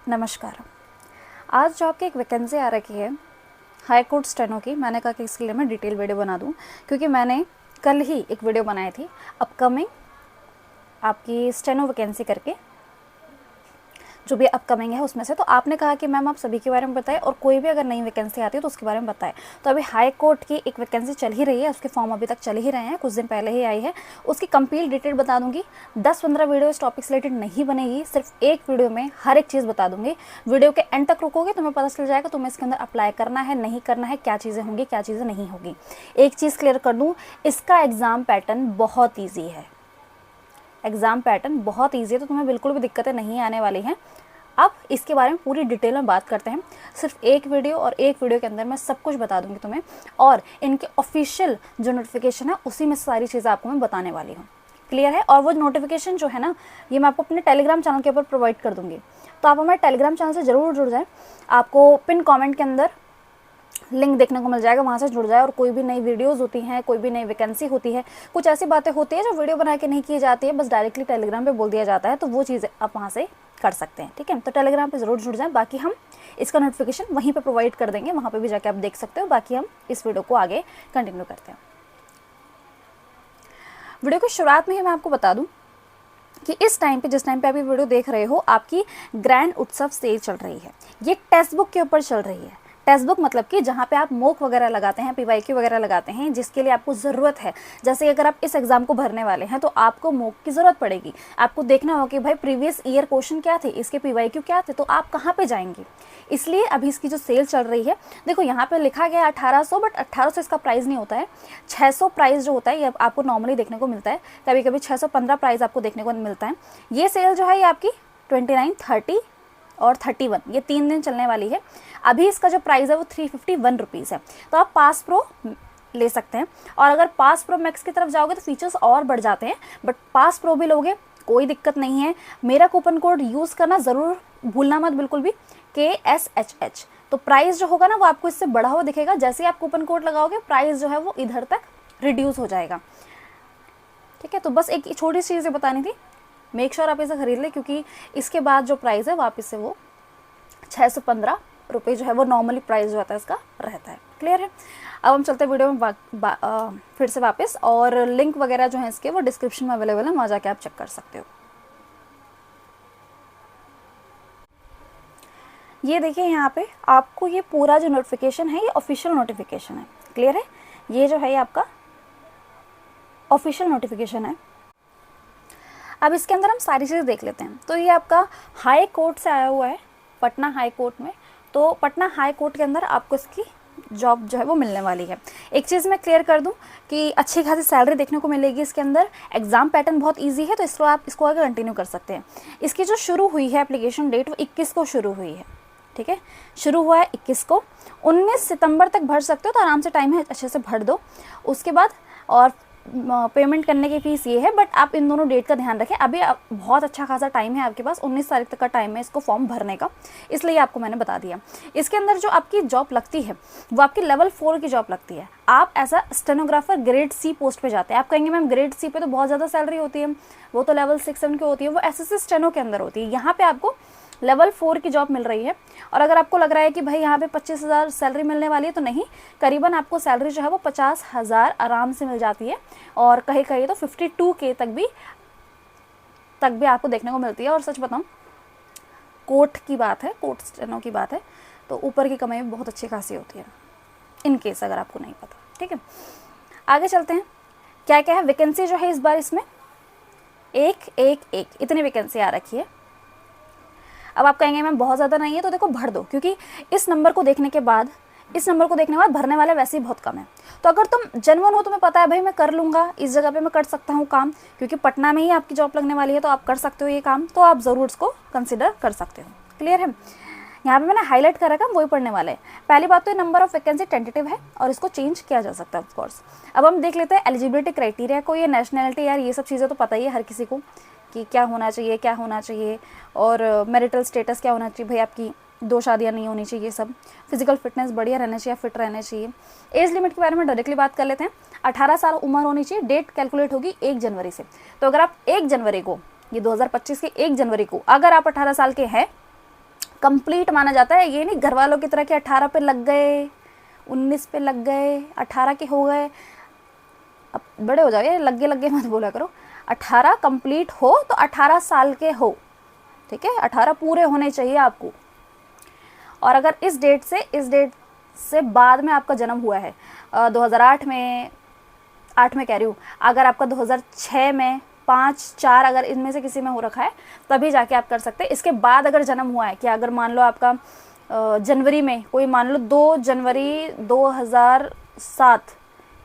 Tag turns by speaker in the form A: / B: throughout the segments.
A: नमस्कार। आज जो आपकी एक वैकेंसी आ रखी है हाई कोर्ट स्टेनो की, मैंने कहा कि इसके लिए मैं डिटेल वीडियो बना दूं क्योंकि मैंने कल ही एक वीडियो बनाई थी अपकमिंग आपकी स्टेनो वैकेंसी करके, जो भी अपकमिंग है उसमें से। तो आपने कहा कि मैम आप सभी के बारे में बताएं और कोई भी अगर नई वैकेंसी आती है तो उसके बारे में बताएं। तो अभी हाई कोर्ट की एक वैकेंसी चल ही रही है, उसके फॉर्म अभी तक चल ही रहे हैं, कुछ दिन पहले ही आई है। उसकी कंप्लीट डिटेल बता दूंगी। 10-15 वीडियो इस टॉपिक से रिलेटेड नहीं बनेगी, सिर्फ एक वीडियो में हर एक चीज़ बता दूंगी। वीडियो के एंड तक रुकोगे तुम्हें पता चल जाएगा तुम्हें इसके अंदर अप्लाई करना है नहीं करना है, क्या चीज़ें होंगी क्या चीज़ें नहीं होगी। एक चीज़ क्लियर कर दूँ, इसका एग्ज़ाम पैटर्न बहुत ईजी है। एग्ज़ाम पैटर्न बहुत ईजी है, तो तुम्हें बिल्कुल भी दिक्कतें नहीं आने वाली हैं। अब इसके बारे में पूरी डिटेल में बात करते हैं। सिर्फ एक वीडियो और एक वीडियो के अंदर मैं सब कुछ बता दूंगी तुम्हें, और इनके ऑफिशियल जो नोटिफिकेशन है उसी में सारी चीज़ें आपको मैं बताने वाली हूँ। क्लियर है? और वो नोटिफिकेशन जो है ना, ये मैं आपको अपने टेलीग्राम चैनल के ऊपर प्रोवाइड कर दूँगी, तो आप हमारे टेलीग्राम चैनल से ज़रूर जुड़ जाएँ। आपको पिन कॉमेंट के अंदर लिंक देखने को मिल जाएगा, वहाँ से जुड़ जाए। और कोई भी नई वीडियोस होती हैं, कोई भी नई वैकेंसी होती है, कुछ ऐसी बातें होती है जो वीडियो बना के नहीं की जाती है, बस डायरेक्टली टेलीग्राम पे बोल दिया जाता है, तो वो चीज़ें आप वहाँ से कर सकते हैं। ठीक है, तो टेलीग्राम पे ज़रूर जुड़ जाएं। बाकी हम इसका नोटिफिकेशन वहीं पे प्रोवाइड कर देंगे, वहाँ पे भी जाके आप देख सकते हो। बाकी हम इस वीडियो को आगे कंटिन्यू करते हैं। वीडियो की शुरुआत में ही मैं आपको बता दूँ कि इस टाइम पे, जिस टाइम पे आप ये वीडियो देख रहे हो, आपकी ग्रैंड उत्सव सेल चल रही है। ये टेक्स्ट बुक के ऊपर चल रही है। टेक्स्ट बुक मतलब कि जहाँ पे आप मॉक वगैरह लगाते हैं, पीवाईक्यू वगैरह लगाते हैं, जिसके लिए आपको ज़रूरत है। जैसे अगर आप इस एग्ज़ाम को भरने वाले हैं तो आपको मॉक की ज़रूरत पड़ेगी। आपको देखना होगा कि भाई प्रीवियस ईयर क्वेश्चन क्या थे, इसके पीवाईक्यू क्या थे, तो आप कहाँ पे जाएंगे। इसलिए अभी इसकी जो सेल चल रही है, देखो यहाँ पे लिखा गया 1800, बट 1800 इसका प्राइस नहीं होता है। 600 प्राइस जो होता है ये आपको नॉर्मली देखने को मिलता है, कभी कभी 615 प्राइस आपको देखने को मिलता है। ये सेल जो है ये आपकी 29, 30 और 31 ये 3 दिन चलने वाली है। अभी इसका जो प्राइस है वो 351 रुपीज़ है। तो आप पास प्रो ले सकते हैं, और अगर पास प्रो मैक्स की तरफ जाओगे तो फीचर्स और बढ़ जाते हैं, बट पास प्रो भी लोगे कोई दिक्कत नहीं है। मेरा कूपन कोड यूज़ करना ज़रूर भूलना मत, बिल्कुल भी, KSHH। तो प्राइस जो होगा ना वो आपको इससे बढ़ा हुआ दिखेगा। जैसे ही आप कूपन कोड लगाओगे प्राइस जो है वो इधर तक रिड्यूस हो जाएगा। ठीक है, तो बस एक छोटी सी चीज़ बतानी थी, मेक श्योर आप इसे खरीद लें, क्योंकि इसके बाद जो प्राइस है वापस से वो 615 रुपये जो है वो नॉर्मली प्राइस जो आता है इसका रहता है। क्लियर है? अब हम चलते हैं वीडियो में फिर से वापस, और लिंक वगैरह जो है इसके वो डिस्क्रिप्शन में अवेलेबल है, वहाँ जाके आप चेक कर सकते हो। ये देखिए यहाँ पे आपको ये पूरा जो नोटिफिकेशन है ये ऑफिशियल नोटिफिकेशन है। क्लियर है? ये जो है ये आपका ऑफिशियल नोटिफिकेशन है। अब इसके अंदर हम सारी चीज़ देख लेते हैं। तो ये आपका हाई कोर्ट से आया हुआ है, पटना हाई कोर्ट में। तो पटना हाई कोर्ट के अंदर आपको इसकी जॉब जो है वो मिलने वाली है। एक चीज़ मैं क्लियर कर दूं कि अच्छी खासी सैलरी देखने को मिलेगी इसके अंदर। एग्ज़ाम पैटर्न बहुत इजी है, तो इसको आप इसको आगे कंटिन्यू कर सकते हैं। इसकी जो शुरू हुई है एप्लीकेशन डेट वो 21 को शुरू हुई है। ठीक है, शुरू हुआ है 21 को। 19 सितंबर तक भर सकते हो, तो आराम से टाइम है, अच्छे से भर दो। उसके बाद और पेमेंट करने की फ़ीस ये है, बट आप इन दोनों डेट का ध्यान रखें। अभी बहुत अच्छा खासा टाइम है आपके पास, 19 तारीख तक का टाइम है इसको फॉर्म भरने का, इसलिए आपको मैंने बता दिया। इसके अंदर जो आपकी जॉब लगती है वो आपकी लेवल 4 की जॉब लगती है। आप ऐसा स्टेनोग्राफर ग्रेड C पोस्ट पे जाते हैं। आप कहेंगे मैम ग्रेड C पे तो बहुत ज़्यादा सैलरी होती है, वो तो लेवल 6-7 की होती है, वो SSC स्टेनो के अंदर होती है। यहाँ पर आपको लेवल 4 की जॉब मिल रही है। और अगर आपको लग रहा है कि भाई यहाँ पे 25,000 सैलरी मिलने वाली है, तो नहीं, करीबन आपको सैलरी जो है वो 50,000 आराम से मिल जाती है, और कहीं कहीं तो 52K तक भी आपको देखने को मिलती है। और सच बताऊँ, कोर्ट की बात है, कोर्ट स्टेनो की बात है, तो ऊपर की कमाई बहुत अच्छी खासी होती है, इन केस अगर आपको नहीं पता। ठीक है, आगे चलते हैं। क्या क्या है वैकेंसी जो है इस बार इसमें, एक इतनी वैकेंसी आ रखी है। अब आप कहेंगे मैम बहुत ज़्यादा नहीं है, तो देखो भर दो, क्योंकि इस नंबर को देखने के बाद भरने वाले वैसे ही बहुत कम है। तो अगर तुम जेन्युइन हो, तुम्हें पता है भाई मैं कर लूँगा, इस जगह पे मैं कर सकता हूँ काम, क्योंकि पटना में ही आपकी जॉब लगने वाली है, तो आप कर सकते हो ये काम, तो आप ज़रूर इसको कंसिडर कर सकते हो। क्लियर है? यहाँ पे मैंने हाईलाइट कर रखा, वही पढ़ने वाले हैं। पहली बात तो ये नंबर ऑफ वैकेंसी टेंटेटिव है और इसको चेंज किया जा सकता है ऑफ कोर्स। अब हम देख लेते हैं एलिजिबिलिटी क्राइटेरिया को। ये नेशनैलिटी, यार ये सब चीज़ें तो पता ही है हर किसी को कि क्या होना चाहिए, और मैरिटल स्टेटस क्या होना चाहिए, भाई आपकी 2 शादियाँ नहीं होनी चाहिए, सब फिजिकल फिटनेस बढ़िया रहना चाहिए, फिट रहना चाहिए। एज लिमिट के बारे में डायरेक्टली बात कर लेते हैं। 18 साल उम्र होनी चाहिए। डेट कैलकुलेट होगी 1 जनवरी से। तो अगर आप 1 जनवरी को, ये 2025 के 1 जनवरी को अगर आप 18 साल के हैं कंप्लीट माना जाता है। ये नहीं घर वालों की तरह कि 18 पे लग गए, 19 पे लग गए, 18 के हो गए, अब बड़े हो जाओगे, लग गए मत बोला करो। 18 कंप्लीट हो तो 18 साल के हो, ठीक है, 18 पूरे होने चाहिए आपको। और अगर इस डेट से बाद में आपका जन्म हुआ है 2008 में, 8 में कह रही हूँ, अगर आपका 2006 में, 5, 4 अगर इनमें से किसी में हो रखा है तभी जाके आप कर सकते हैं। इसके बाद अगर जन्म हुआ है कि अगर मान लो आपका जनवरी में, कोई मान लो 2 जनवरी 2007,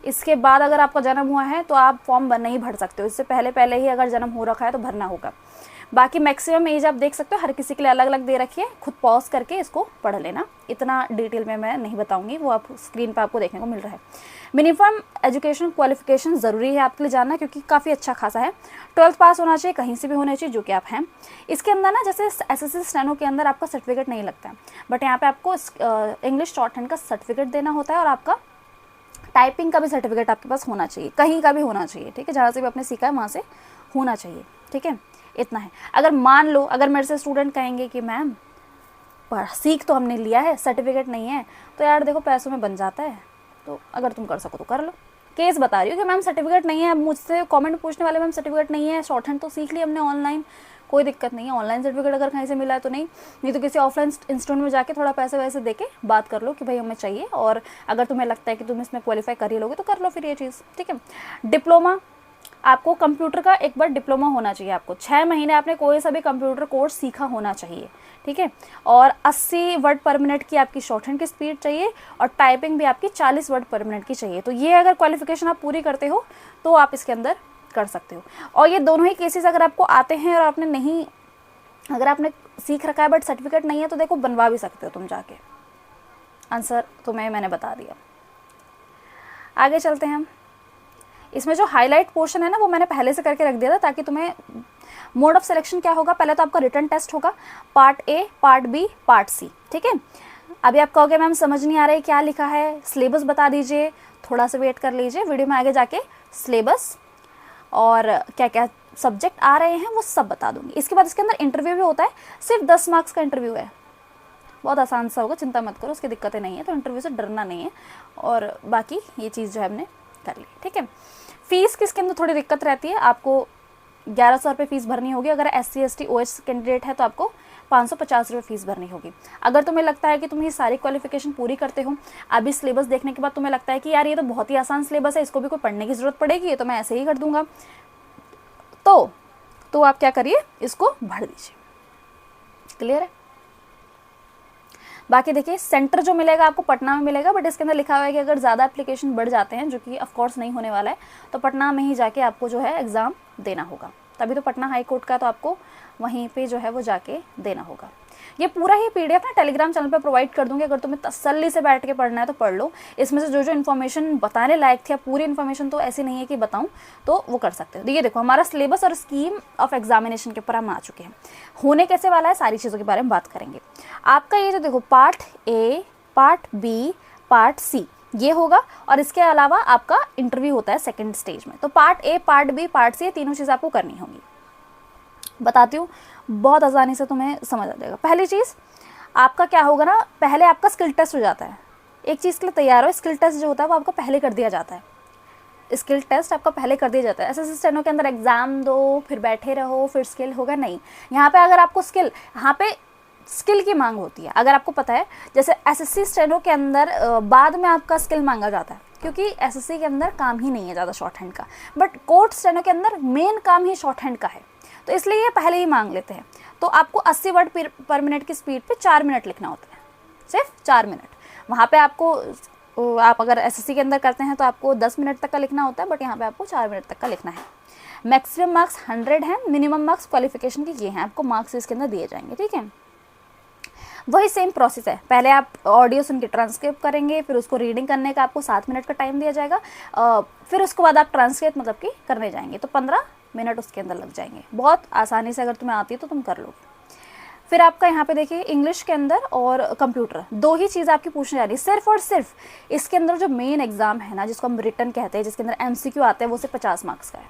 A: इसके बाद अगर आपका जन्म हुआ है तो आप फॉर्म नहीं भर सकते हो। इससे पहले ही अगर जन्म हो रखा है तो भरना होगा। बाकी मैक्सिमम एज आप देख सकते हो, हर किसी के लिए अलग अलग दे रखी है, खुद पॉज करके इसको पढ़ लेना, इतना डिटेल में मैं नहीं बताऊंगी, वो आप स्क्रीन पर आपको देखने को मिल रहा है। मिनिमम एजुकेशन क्वालिफिकेशन ज़रूरी है आपके लिए जानना, क्योंकि काफ़ी अच्छा खासा है। 12th पास होना चाहिए, कहीं से भी होना चाहिए, जो कि आप हैं। इसके अंदर ना जैसे SSC स्टेनो के अंदर आपका सर्टिफिकेट नहीं लगता है, बट यहाँ पे आपको इंग्लिश शॉर्ट हैंड का सर्टिफिकेट देना होता है, और आपका टाइपिंग का भी सर्टिफिकेट आपके पास होना चाहिए, कहीं का भी होना चाहिए, ठीक है, जहाँ से भी आपने सीखा है वहाँ से होना चाहिए, ठीक है, इतना है। अगर मान लो अगर मेरे से स्टूडेंट कहेंगे कि मैम सीख तो हमने लिया है, सर्टिफिकेट नहीं है, तो यार देखो पैसों में बन जाता है, तो अगर तुम कर सको तो कर लो। केस बता रही हूँ कि मैम सर्टिफिकेट नहीं है, मुझसे कमेंट पूछने वाले मैम सर्टिफिकेट नहीं है, शॉर्ट हैंड तो सीख ली हमने ऑनलाइन, कोई दिक्कत नहीं है। ऑनलाइन सर्टिफिकेट अगर कहीं से मिला है तो नहीं तो किसी ऑफलाइन इंस्टीट्यूट में जाके थोड़ा पैसे वैसे दे के बात कर लो कि भाई हमें चाहिए, और अगर तुम्हें लगता है कि तुम इसमें क्वालिफाई कर ही लोगे तो कर लो फिर ये चीज़, ठीक है। डिप्लोमा, आपको कंप्यूटर का एक बार डिप्लोमा होना चाहिए, आपको 6 महीने आपने कोई सा भी कंप्यूटर कोर्स सीखा होना चाहिए, ठीक है। और 80 वर्ड पर मिनट की आपकी शॉर्ट हैंड की स्पीड चाहिए, और टाइपिंग भी आपकी 40 वर्ड पर मिनट की चाहिए। तो ये अगर क्वालिफिकेशन आप पूरी करते हो तो आप इसके अंदर कर सकते हो। और ये दोनों ही केसेस अगर आपको आते हैं और आपने नहीं, अगर आपने सीख रखा है बट सर्टिफिकेट नहीं है, तो देखो बनवा भी सकते हो तुम जाके। आंसर तुम्हें मैंने बता दिया। आगे चलते हैं हम। इसमें जो हाईलाइट पोर्शन है ना, वो मैंने पहले से करके रख दिया था, ताकि तुम्हें मोड ऑफ सिलेक्शन क्या होगा, पहले तो आपका रिटन टेस्ट होगा, part A, part B, part C, ठीक है। अभी आप कहोगे मैम समझ नहीं आ रहा है क्या लिखा है, सिलेबस बता दीजिए, थोड़ा सा वेट कर लीजिए, वीडियो में आगे जाके सिलेबस और क्या क्या सब्जेक्ट आ रहे हैं वो सब बता दूंगी। इसके बाद इसके अंदर इंटरव्यू भी होता है, सिर्फ 10 मार्क्स का इंटरव्यू है, बहुत आसान सा होगा, चिंता मत करो, उसकी दिक्कतें नहीं है, तो इंटरव्यू से डरना नहीं है। और बाकी ये चीज़ जो है हमने कर ली, ठीक है। फीस किसके अंदर थोड़ी दिक्कत रहती है, आपको 1100 रुपये फीस भरनी होगी। अगर SC ST OH कैंडिडेट है तो आपको 550 रुपये फीस भरनी होगी। अगर तुम्हें लगता है कि तुम ये सारी क्वालिफिकेशन पूरी करते हो, अभी सिलेबस देखने के बाद तुम्हें लगता है कि यार ये तो बहुत ही आसान सिलेबस है, इसको भी कोई पढ़ने की ज़रूरत पड़ेगी, तो मैं ऐसे ही कर दूंगा, तो आप क्या करिए, इसको भर दीजिए। क्लियर है। बाकी देखिए सेंटर जो मिलेगा आपको पटना में मिलेगा, बट इसके अंदर लिखा हुआ है कि अगर ज़्यादा एप्लीकेशन बढ़ जाते हैं, जो कि ऑफकोर्स नहीं होने वाला है, तो पटना में ही जाके आपको जो है एग्ज़ाम देना होगा। तभी तो पटना हाई कोर्ट का तो आपको वहीं पे जो है वो जाके देना होगा। ये पूरा ही PDF ना टेलीग्राम चैनल पे प्रोवाइड कर दूंगी, अगर तुम्हें तसल्ली से बैठ के पढ़ना है तो पढ़ लो। इसमें से जो जो इन्फॉर्मेशन बताने लायक थी, पूरी इन्फॉर्मेशन तो ऐसी नहीं है कि बताऊं, तो वो कर सकते हो। ये देखो हमारा सिलेबस और स्कीम ऑफ एग्जामिनेशन के ऊपर हम आ चुके हैं। होने कैसे वाला है, सारी चीज़ों के बारे में बात करेंगे। आपका ये जो देखो part A, part B, part C ये होगा, और इसके अलावा आपका इंटरव्यू होता है सेकेंड स्टेज में। तो part A, part B, part C, तीनों चीज़ आपको करनी होगी। बताती हूँ, बहुत आसानी से तुम्हें समझ आ जाएगा। पहली चीज़ आपका क्या होगा ना, पहले आपका स्किल टेस्ट हो जाता है। एक चीज़ के लिए तैयार हो, स्किल टेस्ट जो होता है वो आपको पहले कर दिया जाता है। स्किल टेस्ट आपका पहले कर दिया जाता है। SSC स्टेनो के अंदर एग्जाम दो, फिर बैठे रहो, फिर स्किल होगा, नहीं। यहाँ पे अगर आपको यहाँ पे स्किल की मांग होती है। अगर आपको पता है, जैसे SSC स्टेनो के अंदर बाद में आपका स्किल मांगा जाता है, क्योंकि SSC के अंदर काम ही नहीं है ज़्यादा शॉर्ट हैंड का, बट कोर्ट स्टेनो के अंदर मेन काम ही शॉर्ट हैंड का है, तो इसलिए ये पहले ही मांग लेते हैं। तो आपको 80 वर्ड पर मिनट की स्पीड पे 4 मिनट लिखना होता है, सिर्फ 4 मिनट। वहाँ पे आपको, आप अगर SSC के अंदर करते हैं तो आपको 10 मिनट तक का लिखना होता है, बट यहाँ पे आपको 4 मिनट तक का लिखना है। मैक्सिमम मार्क्स 100 हैं, मिनिमम मार्क्स क्वालिफिकेशन के ये हैं, आपको मार्क्स इसके अंदर दिए जाएंगे, ठीक है। वही सेम प्रोसेस है, पहले आप ऑडियो सुन के ट्रांसक्रिप्ट करेंगे, फिर उसको रीडिंग करने का आपको 7 मिनट का टाइम दिया जाएगा, फिर उसके बाद आप ट्रांसक्रिप्ट मतलब कि करने जाएंगे, तो 15 मिनट उसके अंदर लग जाएंगे। बहुत आसानी से अगर तुम्हें आती है तो तुम कर लोगे। फिर आपका यहाँ पे देखिए इंग्लिश के अंदर और कंप्यूटर, दो ही चीज़ आपकी पूछने जा रही है सिर्फ और सिर्फ। इसके अंदर जो मेन एग्जाम है ना, जिसको हम रिटन कहते हैं, जिसके अंदर MCQ आते हैं, वो सिर्फ 50 मार्क्स का है,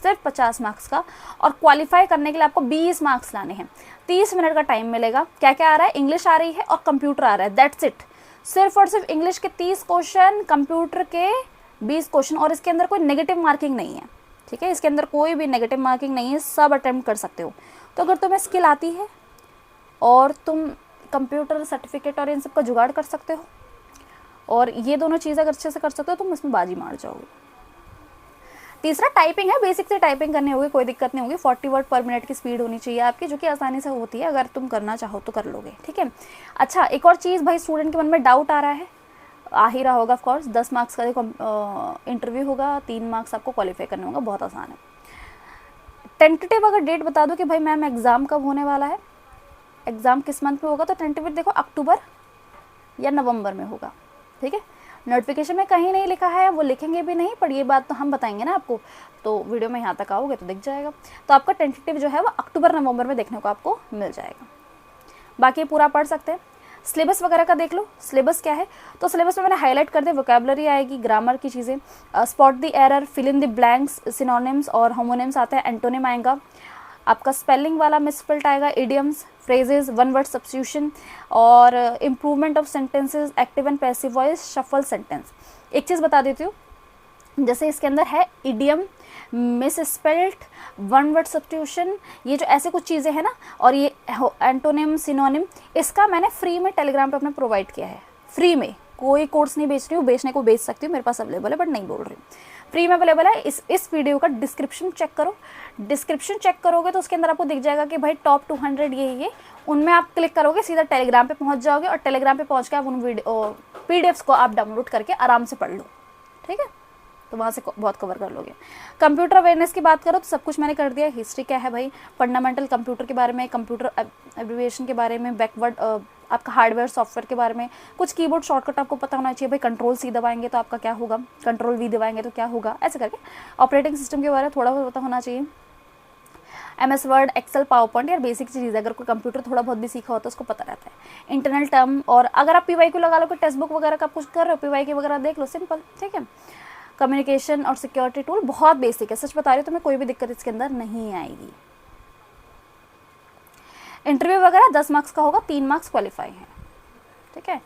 A: सिर्फ 50 मार्क्स का, और क्वालिफाई करने के लिए आपको 20 मार्क्स लाने हैं। 30 मिनट का टाइम मिलेगा। क्या क्या आ रहा है, इंग्लिश आ रही है और कंप्यूटर आ रहा है, दैट्स इट। सिर्फ और सिर्फ इंग्लिश के 30 क्वेश्चन, कंप्यूटर के 20 क्वेश्चन, और इसके अंदर कोई नेगेटिव मार्किंग नहीं है, ठीक है, इसके अंदर कोई भी नेगेटिव मार्किंग नहीं है, सब अटेम्प्ट कर सकते हो। तो अगर तुम्हें स्किल आती है और तुम कंप्यूटर सर्टिफिकेट और इन सब का जुगाड़ कर सकते हो, और ये दोनों चीज़ अगर अच्छे से कर सकते हो, तुम इसमें बाजी मार जाओगे। तीसरा टाइपिंग है, बेसिक से टाइपिंग करनी होगी, कोई दिक्कत नहीं होगी। 40 वर्ड पर मिनट की स्पीड होनी चाहिए आपकी, जो कि आसानी से होती है, अगर तुम करना चाहो तो कर लोगे, ठीक है। अच्छा, एक और चीज़ भाई, स्टूडेंट के मन में डाउट आ रहा है, आ ही रहा होगा ऑफकोर्स, 10 मार्क्स का इंटरव्यू होगा, 3 मार्क्स आपको क्वालिफाई करने होगा, बहुत आसान है। टेंटेटिव अगर डेट बता दो कि भाई मैम एग्ज़ाम कब होने वाला है, एग्ज़ाम किस मंथ में होगा, तो टेंटेटिव देखो अक्टूबर या नवंबर में होगा, ठीक है। नोटिफिकेशन में कहीं नहीं लिखा है, वो लिखेंगे भी नहीं, पर ये बात तो हम बताएंगे ना आपको, तो वीडियो में यहाँ तक आओगे तो दिख जाएगा। तो आपका टेंटेटिव जो है वो अक्टूबर नवंबर में देखने को आपको मिल जाएगा। बाकी पूरा पढ़ सकते हैं। सिलेबस वगैरह का देख लो, सिलेबस क्या है, तो सिलेबस में मैंने हाईलाइट कर दिया, वोकैबुलरी आएगी, ग्रामर की चीज़ें, spot the error, fill in the blanks, synonyms और होमोनिम्स आते हैं, एंटोनिम आएगा, आपका स्पेलिंग वाला मिसस्पेल्ट आएगा, idioms, phrases, one word substitution और improvement of sentences, active and passive voice, shuffle sentence. एक चीज़ बता देती हूँ, जैसे इसके अंदर है idiom, misspelt, one word substitution, ये जो ऐसे कुछ चीज़ें हैं ना, और ये एंटोनिम, सिनोनिम, इसका मैंने फ्री में टेलीग्राम पे अपने प्रोवाइड किया है, फ्री में, कोई कोर्स नहीं बेच रही हूँ, बेचने को बेच सकती हूँ, मेरे पास अवेलेबल है, बट नहीं बोल रही हूँ, फ्री में अवेलेबल है। इस वीडियो का डिस्क्रिप्शन चेक करो, डिस्क्रिप्शन चेक करोगे तो उसके अंदर आपको दिख जाएगा कि भाई टॉप 200 ये, उनमें आप क्लिक करोगे, सीधा टेलीग्राम पे पहुंच जाओगे, और टेलीग्राम पे पहुंच के आप उन पीडीएफ्स को आप डाउनलोड करके आराम से पढ़ लो, ठीक है, तो वहाँ से बहुत कवर कर लोगे। कंप्यूटर अवेयरनेस की बात करो तो सब कुछ मैंने कर दिया। हिस्ट्री क्या है भाई, फंडामेंटल कंप्यूटर के बारे में, कंप्यूटर एब्रिविएशन के बारे में, बैकवर्ड आपका हार्डवेयर सॉफ्टवेयर के बारे में, कुछ कीबोर्ड शॉर्टकट आपको पता होना चाहिए भाई, कंट्रोल सी दबाएंगे तो आपका क्या होगा, कंट्रोल वी दबाएंगे तो क्या होगा, ऐसे करके। ऑपरेटिंग सिस्टम के बारे में थोड़ा बहुत पता होना चाहिए, MS word, excel, PowerPoint, यार बेसिक चीज़ है, अगर कोई कंप्यूटर थोड़ा बहुत भी सीखा होता है उसको पता रहता है। इंटरनल टर्म, और अगर आप PYQ लगा लो, कोई टेक्स्ट बुक वगैरह का कुछ कर रहे हो, PYQ वगैरह देख लो, सिंपल, ठीक है। कम्युनिकेशन और सिक्योरिटी टूल बहुत बेसिक है, सच बता रही हूँ, तुम्हें कोई भी दिक्कत इसके अंदर नहीं आएगी। इंटरव्यू वगैरह 10 मार्क्स का होगा, 3 मार्क्स क्वालिफाई है, ठीक है।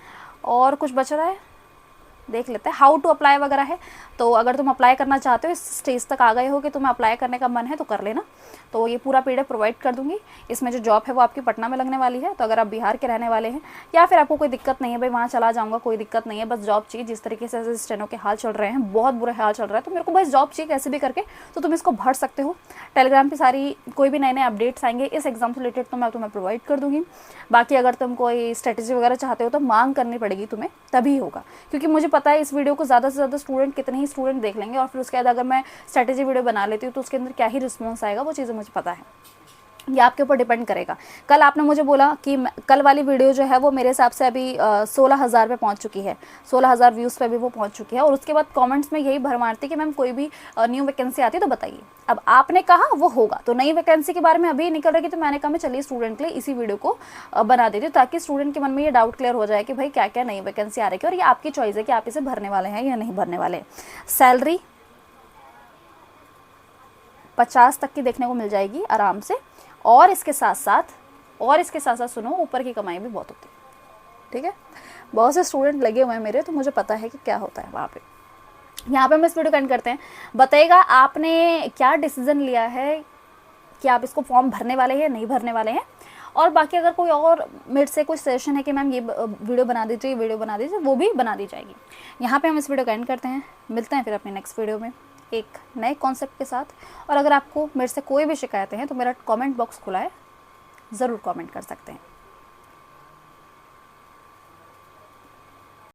A: और कुछ बच रहा है, देख लेते हैं। हाउ टू अप्लाई वगैरह है, तो अगर तुम अप्लाई करना चाहते हो, इस स्टेज तक आ गए हो कि तुम्हें अप्लाई करने का मन है तो कर लेना, तो ये पूरा PDF प्रोवाइड कर दूंगी। इसमें जो जॉब है वो आपकी पटना में लगने वाली है, तो अगर आप बिहार के रहने वाले हैं या फिर आपको कोई दिक्कत नहीं है भाई वहाँ चला जाऊँगा, कोई दिक्कत नहीं है, बस जॉब चाहिए, जिस तरीके से स्टेनो के हाल चल रहे हैं, बहुत बुरे हाल चल रहा है, तो मेरे को बस जॉब चाहिए कैसे भी करके, तो तुम इसको भर सकते हो। टेलीग्राम पर सारी कोई भी नए नए अपडेट्स आएंगे इस एग्जाम से रिलेटेड तो मैं तुम्हें प्रोवाइड कर दूँगी। बाकी अगर तुम कोई स्ट्रेटेजी वगैरह चाहते हो तो मांग करनी पड़ेगी तुम्हें, तभी होगा, क्योंकि मुझे पता है इस वीडियो को ज़्यादा से ज़्यादा स्टूडेंट, कितने ही स्टूडेंट देख लेंगे, और फिर उसके बाद अगर मैं स्ट्रेटेजी वीडियो बना लेती हूँ तो उसके अंदर क्या ही रिस्पॉन्स आएगा, वो चीज़ें मुझे पता है, ये आपके ऊपर डिपेंड करेगा। कल आपने मुझे बोला कि कल वाली वीडियो जो है वो मेरे हिसाब से अभी 16,000 पे पहुंच चुकी है, 16,000 व्यूज़ पे भी वो पहुंच चुकी है, और उसके बाद कमेंट्स में यही भर मारती कि मैम कोई भी न्यू वैकेंसी आती है तो बताइए। अब आपने कहा वो होगा, तो नई वैकेंसी के बारे में अभी निकल रही, तो मैंने कहा मैं चलिए स्टूडेंट के लिए इसी वीडियो को बना देती हूँ, ताकि स्टूडेंट के मन में ये डाउट क्लियर हो जाए कि भाई क्या क्या नई वैकेंसी आ रही है, और ये आपकी चॉइस है कि आप इसे भरने वाले हैं या नहीं भरने वाले। सैलरी 50 तक की देखने को मिल जाएगी आराम से, और इसके साथ साथ सुनो, ऊपर की कमाई भी बहुत होती है, ठीक है। बहुत से स्टूडेंट लगे हुए हैं मेरे, तो मुझे पता है कि क्या होता है वहाँ पे। यहाँ पे हम इस वीडियो को एंड करते हैं। बताइएगा आपने क्या डिसीजन लिया है कि आप इसको फॉर्म भरने वाले हैं या नहीं भरने वाले हैं, और बाकी अगर कोई और मेरे से कोई सजेशन है कि मैम ये वीडियो बना दीजिए, वो भी बना दी जाएगी। यहाँ पे हम इस वीडियो को एंड करते हैं, मिलते हैं फिर अपने नेक्स्ट वीडियो में एक नए कॉन्सेप्ट के साथ। और अगर आपको मेरे से कोई भी शिकायतें हैं तो मेरा कमेंट बॉक्स खुला है, ज़रूर कमेंट कर सकते हैं।